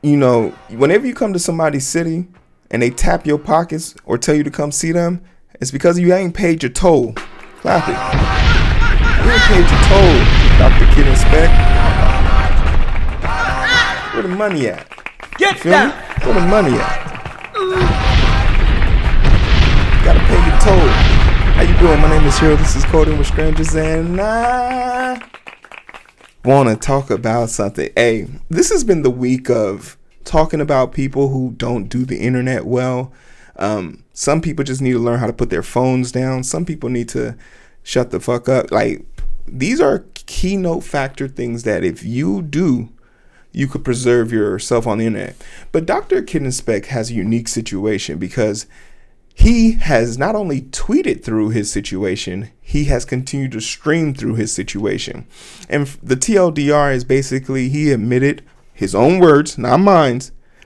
you know, whenever you come to somebody's city and they tap your pockets or tell you to come see them, it's because you ain't paid your toll. Clap it. You ain't paid your toll, Dr. Kid Inspect. Where the money at? Get down! Where the money at? Gotta pay your toll. How you doing? My name is Hero. This is Coding with Strangers, and I want to talk about something. Hey, this has been the week of talking about people who don't do the internet well. Some people just need to learn how to put their phones down. Some people need to shut the fuck up. Like, these are keynote factor things that if you do, you could preserve yourself on the internet. But Dr. Kid Inspect has a unique situation because he has not only tweeted through his situation, he has continued to stream through his situation. And the TLDR is basically he admitted his own words, not mine.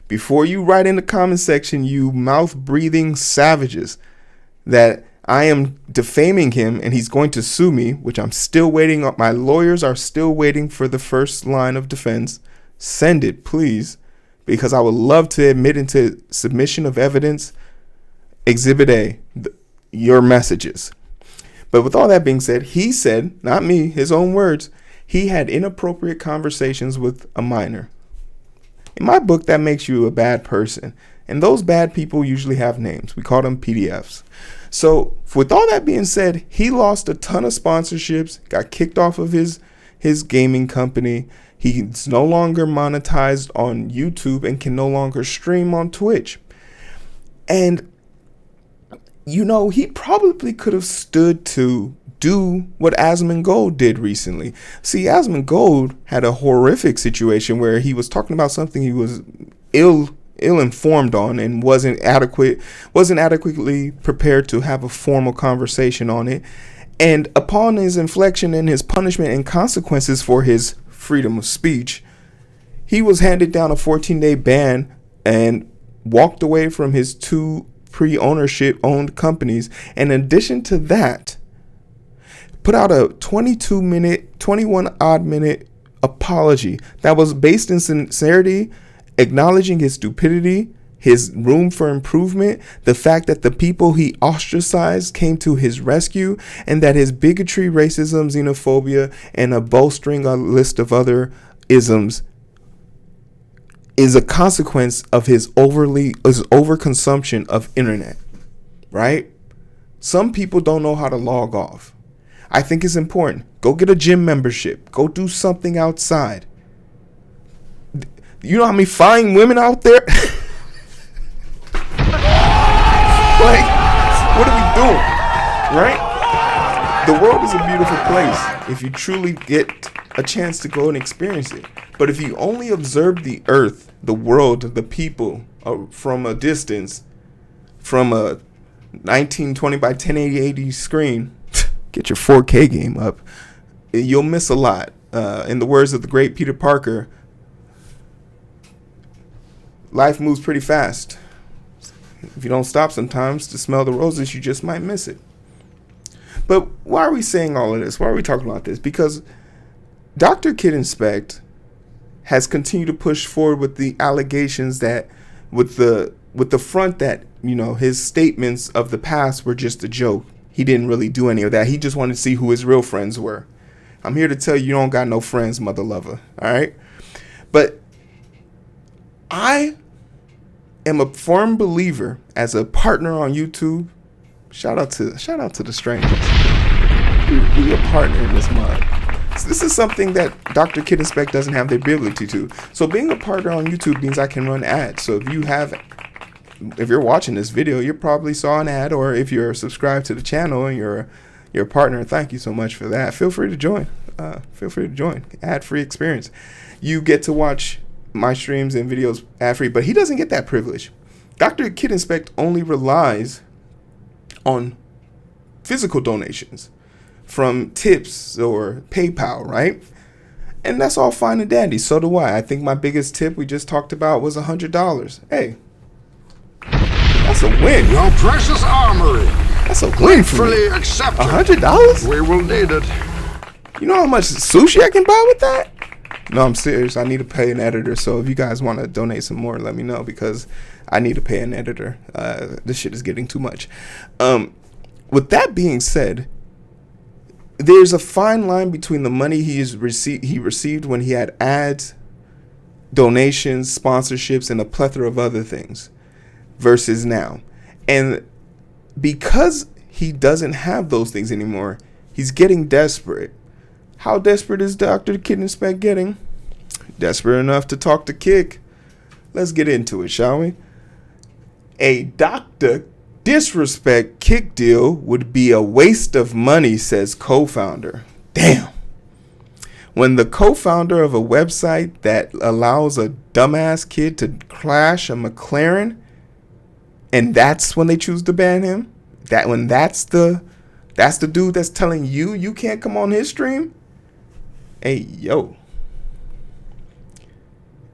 Before you write in the comment section, you mouth-breathing savages, that I am defaming him and he's going to sue me, which I'm still waiting on. My lawyers are still waiting for the first line of defense. Send it, please, because I would love to admit into submission of evidence, Exhibit A, your messages. But with all that being said, he said, not me, his own words, he had inappropriate conversations with a minor. In my book, that makes you a bad person. And those bad people usually have names. We call them PDFs. So with all that being said, he lost a ton of sponsorships, got kicked off of his gaming company. He's no longer monetized on YouTube and can no longer stream on Twitch. And, you know, he probably could have stood to do what Asmongold did recently. See, Asmongold had a horrific situation where he was talking about something he was ill-informed on and wasn't adequately prepared to have a formal conversation on it. And upon his inflection and his punishment and consequences for his freedom of speech, he was handed down a 14-day ban and walked away from his 2 pre-ownership owned companies. And in addition to that, put out a 21 odd minute apology that was based in sincerity, acknowledging his stupidity, his room for improvement, the fact that the people he ostracized came to his rescue, and that his bigotry, racism, xenophobia, and a bolstering a list of other isms is a consequence of his overconsumption of internet, right? Some people don't know how to log off. I think it's important. Go get a gym membership. Go do something outside. You know how many fine women out there? Like, what are we doing? Right? The world is a beautiful place if you truly get a chance to go and experience it. But if you only observe the earth, the world, the people from a distance, from a 1920 by 1080 screen, get your 4K game up, you'll miss a lot. In the words of the great Peter Parker, life moves pretty fast. If you don't stop sometimes to smell the roses, you just might miss it. But why are we saying all of this? Why are we talking about this? Because Dr. Kid Inspect has continued to push forward with the allegations that with the front that, you know, his statements of the past were just a joke. He didn't really do any of that. He just wanted to see who his real friends were. I'm here to tell you don't got no friends, mother lover. All right. But I am a firm believer as a partner on YouTube. Shout out to the strangers. Be a partner in this mud. So this is something that Dr. Kid Inspect doesn't have the ability to. So being a partner on YouTube means I can run ads. So if you're watching this video, you probably saw an ad, or if you're subscribed to the channel and you're a partner, thank you so much for that. Feel free to join. Ad-free experience. You get to watch my streams and videos ad-free, but he doesn't get that privilege. Dr. Kid Inspect only relies on physical donations from tips or PayPal, right? And that's all fine and dandy. So do I. I think my biggest tip we just talked about was $100. Hey, that's a win. Your precious armory. That's a win for me. Accepted. $100? We will need it. You know how much sushi I can buy with that? No, I'm serious. I need to pay an editor. So if you guys want to donate some more, let me know, because I need to pay an editor. This shit is getting too much. With that being said, there's a fine line between the money he received when he had ads, donations, sponsorships, and a plethora of other things versus now. And because he doesn't have those things anymore, he's getting desperate. How desperate is Dr. Kid Inspect getting? Desperate enough to talk to Kick. Let's get into it, shall we? A Dr. Disrespect Kick deal would be a waste of money, says co-founder. Damn. When the co-founder of a website that allows a dumbass kid to crash a McLaren, and that's when they choose to ban him, that's the dude that's telling you can't come on his stream. Hey yo.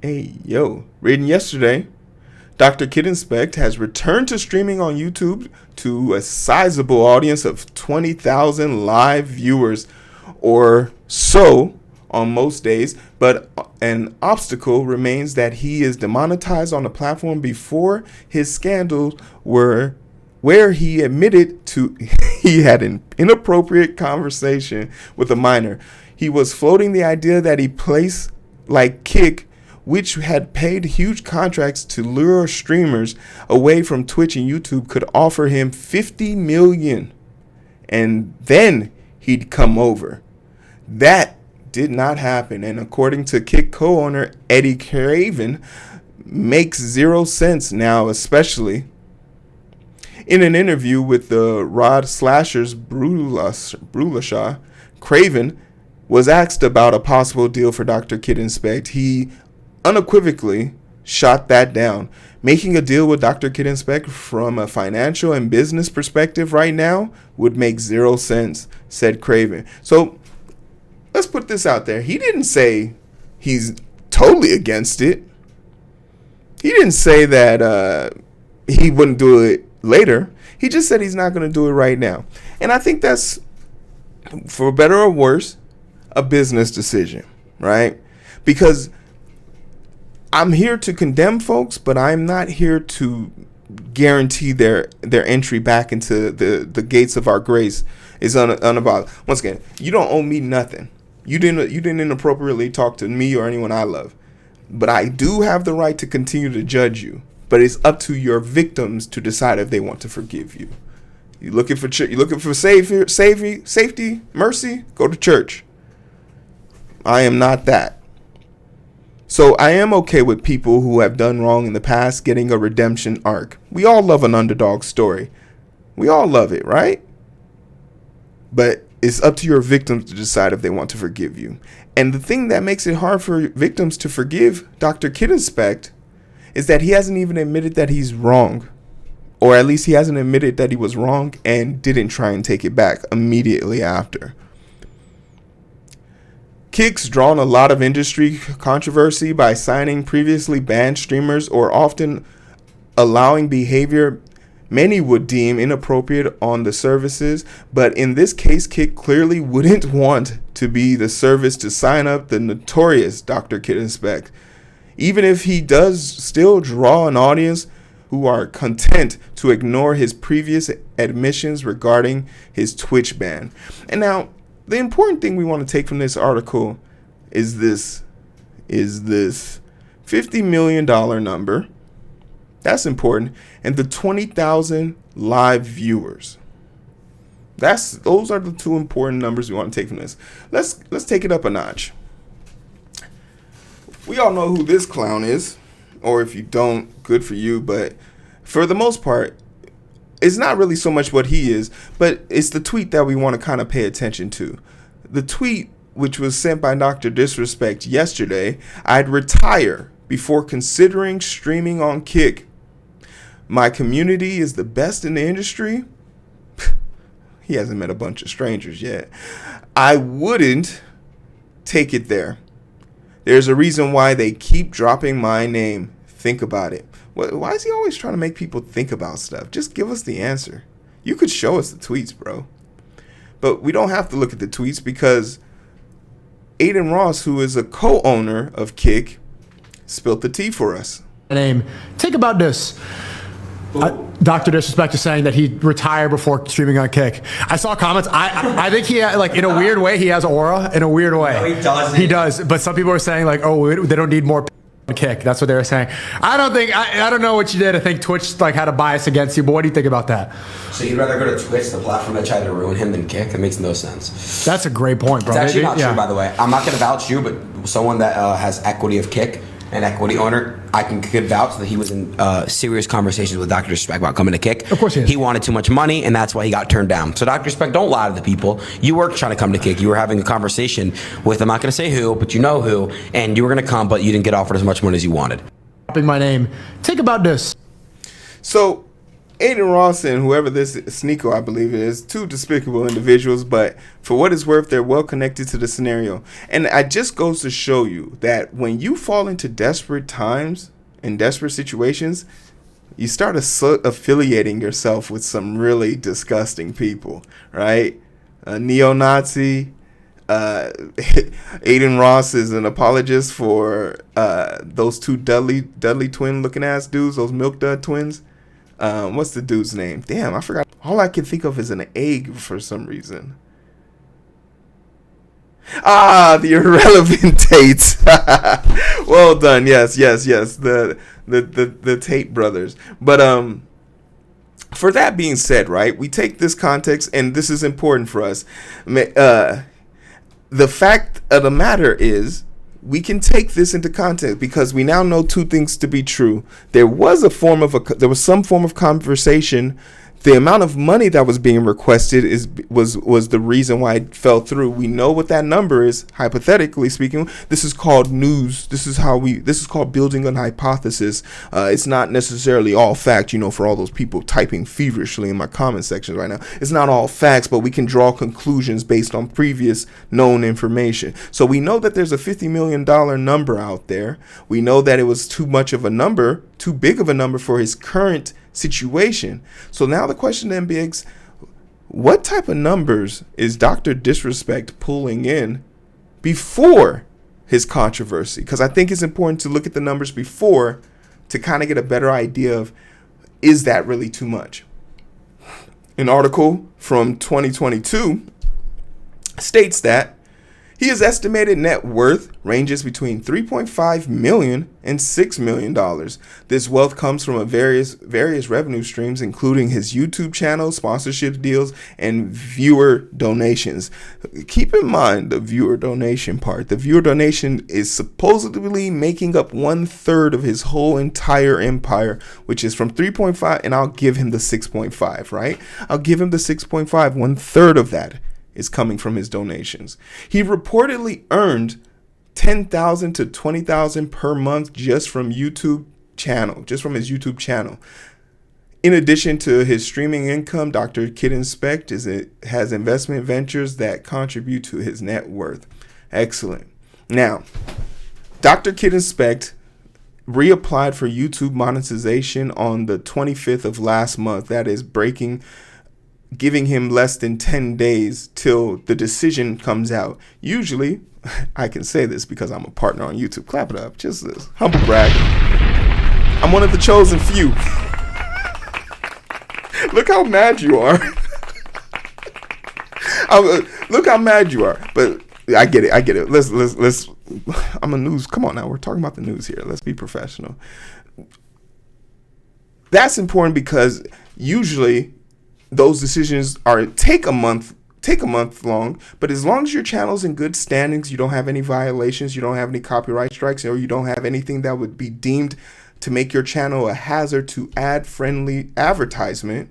Reading yesterday, Dr. Kid Inspect has returned to streaming on YouTube to a sizable audience of 20,000 live viewers or so on most days, but an obstacle remains that he is demonetized on the platform before his scandals where he admitted to he had an inappropriate conversation with a minor. He was floating the idea that a place like Kick, which had paid huge contracts to lure streamers away from Twitch and YouTube, could offer him $50 million and then he'd come over. That did not happen, and according to Kick co-owner Eddie Kraven, makes 0 sense now, especially. In an interview with the Rod Slasher Breslau, Kraven was asked about a possible deal for Dr. Kid Inspect. He unequivocally shot that down. Making a deal with Dr. Kid Inspect from a financial and business perspective right now would make 0 sense, said Kraven. So let's put this out there. He didn't say he's totally against it. He didn't say that he wouldn't do it later. He just said he's not going to do it right now. And I think that's, for better or worse, a business decision, right? Because I'm here to condemn folks, but I'm not here to guarantee their entry back into the gates of our grace is unabolish. Once again, you don't owe me nothing. You didn't inappropriately talk to me or anyone I love, but I do have the right to continue to judge you. But it's up to your victims to decide if they want to forgive you. You looking for safety, mercy? Go to church. I am not that. So I am okay with people who have done wrong in the past getting a redemption arc. We all love an underdog story. We all love it, right? But it's up to your victims to decide if they want to forgive you. And the thing that makes it hard for victims to forgive Dr. Kid Inspect is that he hasn't even admitted that he's wrong. Or at least he hasn't admitted that he was wrong and didn't try and take it back immediately after. Kick's drawn a lot of industry controversy by signing previously banned streamers or often allowing behavior many would deem inappropriate on the services. But in this case, Kick clearly wouldn't want to be the service to sign up the notorious Dr. Kid Inspect, even if he does still draw an audience who are content to ignore his previous admissions regarding his Twitch ban. And now, the important thing we want to take from this article is this $50 million number. That's important. And the 20,000 live viewers. Those are the two important numbers we want to take from this. Let's take it up a notch. We all know who this clown is, or if you don't, good for you, but for the most part, it's not really so much what he is, but it's the tweet that we want to kind of pay attention to. The tweet, which was sent by Dr. Disrespect yesterday: I'd retire before considering streaming on Kick. My community is the best in the industry. He hasn't met a bunch of strangers yet. I wouldn't take it there. There's a reason why they keep dropping my name. Think about it. Why is he always trying to make people think about stuff? Just give us the answer. You could show us the tweets, bro. But we don't have to look at the tweets because Aiden Ross, who is a co-owner of Kick, spilled the tea for us. Name. Think about this. Dr. Disrespect is saying that he retired before streaming on Kick. I saw comments. I think he like in a weird way he has aura in a weird way. No, he doesn't. He does. But some people are saying like, oh, they don't need more on Kick. That's what they were saying. I don't know what you did. I think Twitch like had a bias against you. But what do you think about that? So you'd rather go to Twitch, the platform that tried to ruin him, than Kick? That makes no sense. That's a great point, bro. It's actually not true, by the way. I'm not going to vouch you, but someone that has equity of Kick, an equity owner, I could vouch that he was in serious conversations with Dr. Respect about coming to Kick. Of course he is. He wanted too much money, and that's why he got turned down. So Dr. Respect, don't lie to the people. You were trying to come to Kick. You were having a conversation with, I'm not going to say who, but you know who, and you were going to come, but you didn't get offered as much money as you wanted. My name. Think about this. So Aiden Ross and whoever this Sneeko, I believe it is, two despicable individuals, but for what it's worth, they're well connected to the scenario. And it just goes to show you that when you fall into desperate times and desperate situations, you start affiliating yourself with some really disgusting people, right? A neo-Nazi. Aiden Ross is an apologist for those two Dudley twin looking ass dudes, those Milk Dud twins. What's the dude's name? Damn, I forgot. All I can think of is an egg for some reason. The irrelevant Tates. Well done. Yes. The Tate brothers. But for that being said, right, we take this context, and this is important for us. The fact of the matter is, we can take this into context because we now know two things to be true. There was some form of conversation. The amount of money that was being requested was the reason why it fell through. We know what that number is, hypothetically speaking. This is called news. This is called building an hypothesis. It's not necessarily all fact, for all those people typing feverishly in my comment sections right now. It's not all facts, but we can draw conclusions based on previous known information. So we know that there's a $50 million number out there. We know that it was too big of a number for his current situation. So now the question then begs, what type of numbers is Dr. Disrespect pulling in before his controversy? Because I think it's important to look at the numbers before to kind of get a better idea of, is that really too much? An article from 2022 states that his estimated net worth ranges between $3.5 million and $6 million. This wealth comes from various revenue streams, including his YouTube channel, sponsorship deals, and viewer donations. Keep in mind the viewer donation part. The viewer donation is supposedly making up 1/3 of his whole entire empire, which is from 3.5, and I'll give him the 6.5, right? I'll give him the 6.5, 1/3 of that is coming from his donations. He reportedly earned $10,000 to $20,000 per month just from his YouTube channel. In addition to his streaming income, Dr. Kid Inspect has investment ventures that contribute to his net worth. Excellent. Now, Dr. Kid Inspect reapplied for YouTube monetization on the 25th of last month. That is giving him less than 10 days till the decision comes out. Usually, I can say this because I'm a partner on YouTube. Clap it up. Just this humble brag. I'm one of the chosen few. Look how mad you are. Look how mad you are. But I get it. Let's. I'm a news. Come on now. We're talking about the news here. Let's be professional. That's important because usually those decisions take a month long, but as long as your channel's in good standings, you don't have any violations, you don't have any copyright strikes, or you don't have anything that would be deemed to make your channel a hazard to ad-friendly advertisement,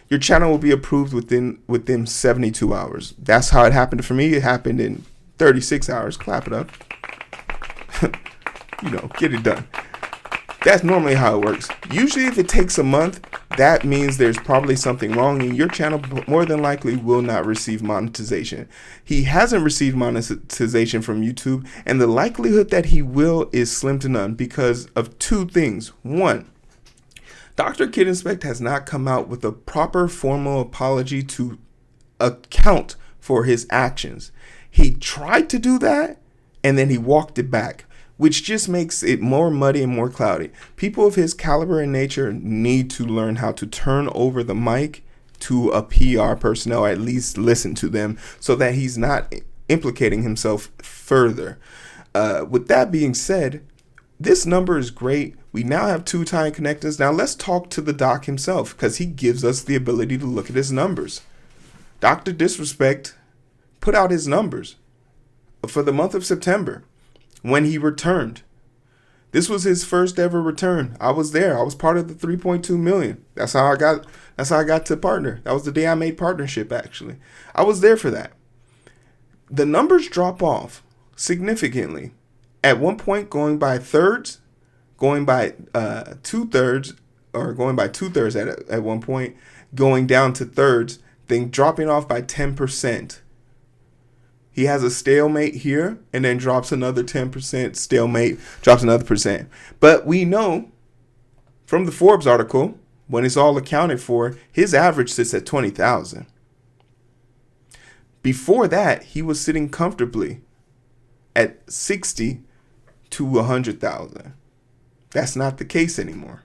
your channel will be approved within 72 hours. That's how it happened for me. It happened in 36 hours. Clap it up. Get it done. That's normally how it works. Usually if it takes a month, that means there's probably something wrong and your channel more than likely will not receive monetization. He hasn't received monetization from YouTube, and the likelihood that he will is slim to none because of two things. One, Dr. Kid Inspect has not come out with a proper formal apology to account for his actions. He tried to do that, and then he walked it back, which just makes it more muddy and more cloudy. People of his caliber and nature need to learn how to turn over the mic to a PR personnel, or at least listen to them, so that he's not implicating himself further. With that being said, this number is great. We now have 2 tying connectors. Now let's talk to the doc himself, because he gives us the ability to look at his numbers. Dr. Disrespect put out his numbers for the month of September when he returned. This was his first ever return. I was there. I was part of the 3.2 million. That's how I got to partner. That was the day I made partnership, actually. I was there for that. The numbers drop off significantly. At one point, going by thirds, going by 2/3, or going by 2/3 at one point, going down to thirds, then dropping off by 10%. He has a stalemate here, and then drops another 10%, stalemate, drops another percent. But we know from the Forbes article, when it's all accounted for, his average sits at 20,000. Before that, he was sitting comfortably at 60 to 100,000. That's not the case anymore.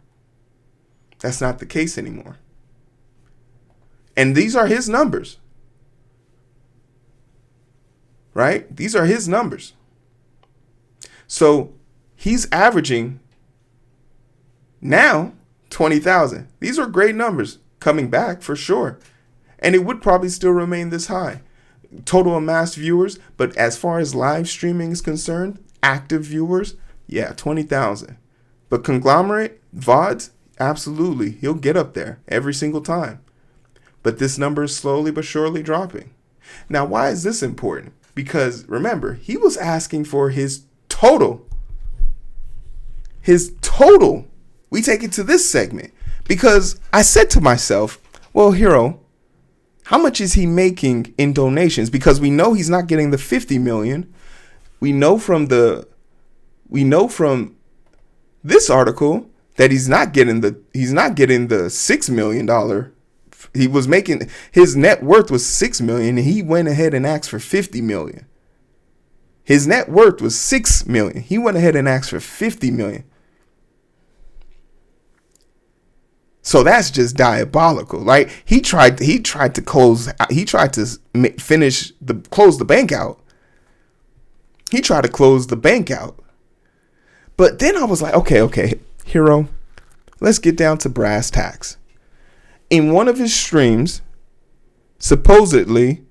That's not the case anymore. And these are his numbers. Right? These are his numbers. So he's averaging now 20,000. These are great numbers coming back for sure. And it would probably still remain this high. Total amassed viewers, but as far as live streaming is concerned, active viewers, yeah, 20,000. But conglomerate, VODs, absolutely. He'll get up there every single time. But this number is slowly but surely dropping. Now, why is this important? Because remember, he was asking for his total. His total. We take it to this segment. Because I said to myself, well, Hero, how much is he making in donations? Because we know he's not getting the 50 million. We know from this article that he's not getting the $6 million. He was making, his net worth was $6 million, and he went ahead and asked for 50 million. His net worth was $6 million. He went ahead and asked for 50 million. So that's just diabolical, right? He tried to close the bank out. He tried to close the bank out. But then I was like, okay, Hero, let's get down to brass tacks. In one of his streams, supposedly,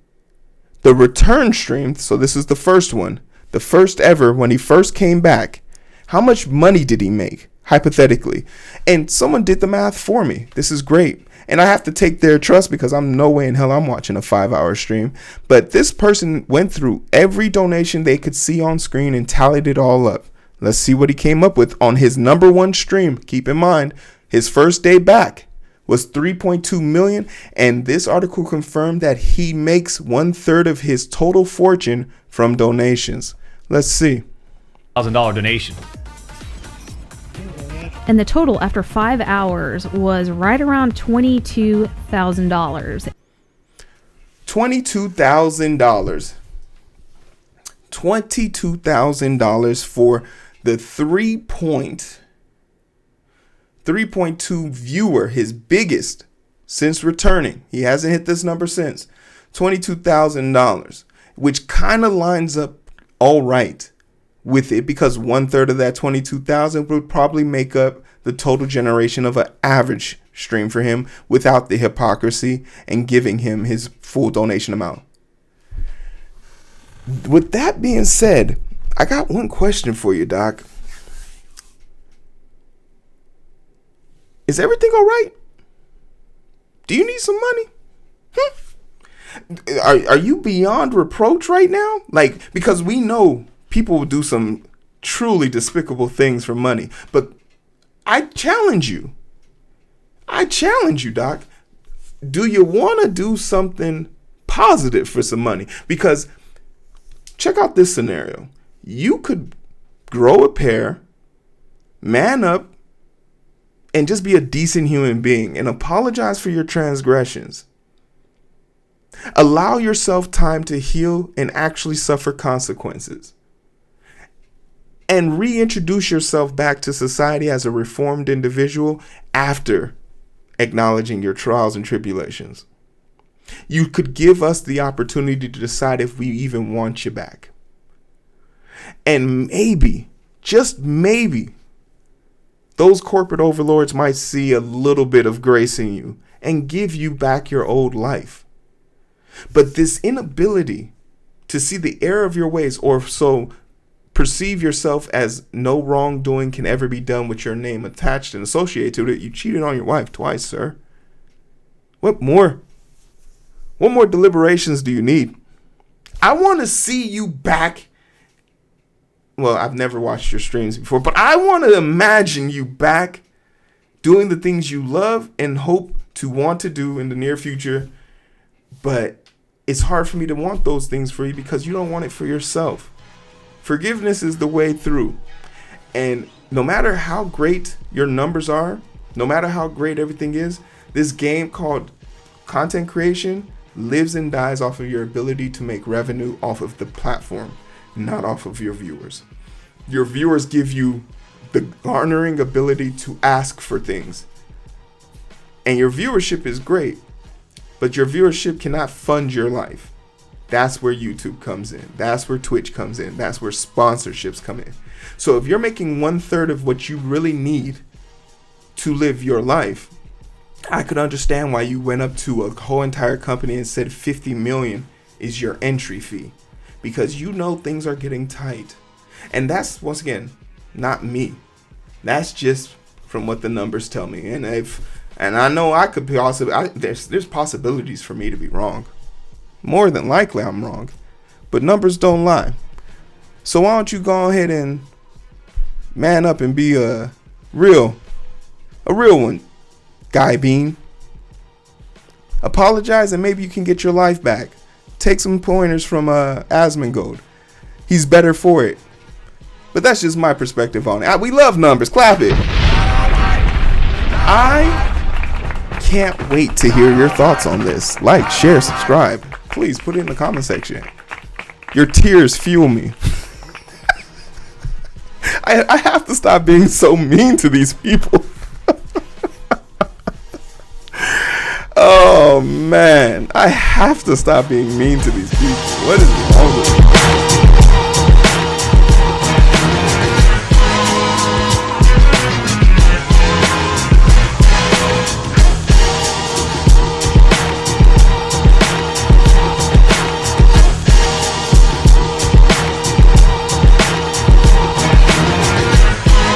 the return stream, so this is the first one, the first ever, when he first came back, how much money did he make, hypothetically? And someone did the math for me. This is great. And I have to take their trust, because I'm no way in hell I'm watching a 5-hour stream. But this person went through every donation they could see on screen and tallied it all up. Let's see what he came up with on his number one stream. Keep in mind, his first day back was 3.2 million, and this article confirmed that he makes 1/3 of his total fortune from donations. Let's see. $1,000 donation. And the total after 5 hours was right around $22,000. $22,000. $22,000 for the 3.2 viewer, his biggest since returning. He hasn't hit this number since. $22,000, which kind of lines up all right with it, because 1/3 of that 22,000 would probably make up the total generation of an average stream for him, without the hypocrisy and giving him his full donation amount. With that being said, I got one question for you, Doc. Is everything all right? Do you need some money? Are you beyond reproach right now? Like, because we know people will do some truly despicable things for money. But I challenge you. Doc. Do you want to do something positive for some money? Because check out this scenario. You could grow a pair, man up, and just be a decent human being and apologize for your transgressions. Allow yourself time to heal and actually suffer consequences. And reintroduce yourself back to society as a reformed individual after acknowledging your trials and tribulations. You could give us the opportunity to decide if we even want you back. And maybe, just maybe, those corporate overlords might see a little bit of grace in you and give you back your old life. But this inability to see the error of your ways, or so perceive yourself as no wrongdoing can ever be done with your name attached and associated to it. You cheated on your wife twice, sir. What more deliberations do you need? I want to see you back. Well, I've never watched your streams before, but I want to imagine you back doing the things you love and hope to want to do in the near future. But it's hard for me to want those things for you because you don't want it for yourself. Forgiveness is the way through. And no matter how great your numbers are, no matter how great everything is, this game called content creation lives and dies off of your ability to make revenue off of the platform, not off of your viewers. Your viewers give you the garnering ability to ask for things. And your viewership is great, but your viewership cannot fund your life. That's where YouTube comes in. That's where Twitch comes in. That's where sponsorships come in. So if you're making 1/3 of what you really need to live your life, I could understand why you went up to a whole entire company and said 50 million is your entry fee, because you know things are getting tight. And that's, once again, not me. That's just from what the numbers tell me. And I know I could possibly, there's possibilities for me to be wrong. More than likely I'm wrong, but numbers don't lie. So why don't you go ahead and man up and be a real one, Guy Bean. Apologize and maybe you can get your life back. Take some pointers from Asmongold. He's better for it. But that's just my perspective on it. We love numbers. Clap it. I can't wait to hear your thoughts on this. Like, share, subscribe. Please put it in the comment section. Your tears fuel me. I have to stop being so mean to these people. Oh man, I have to stop being mean to these people. What is wrong with me?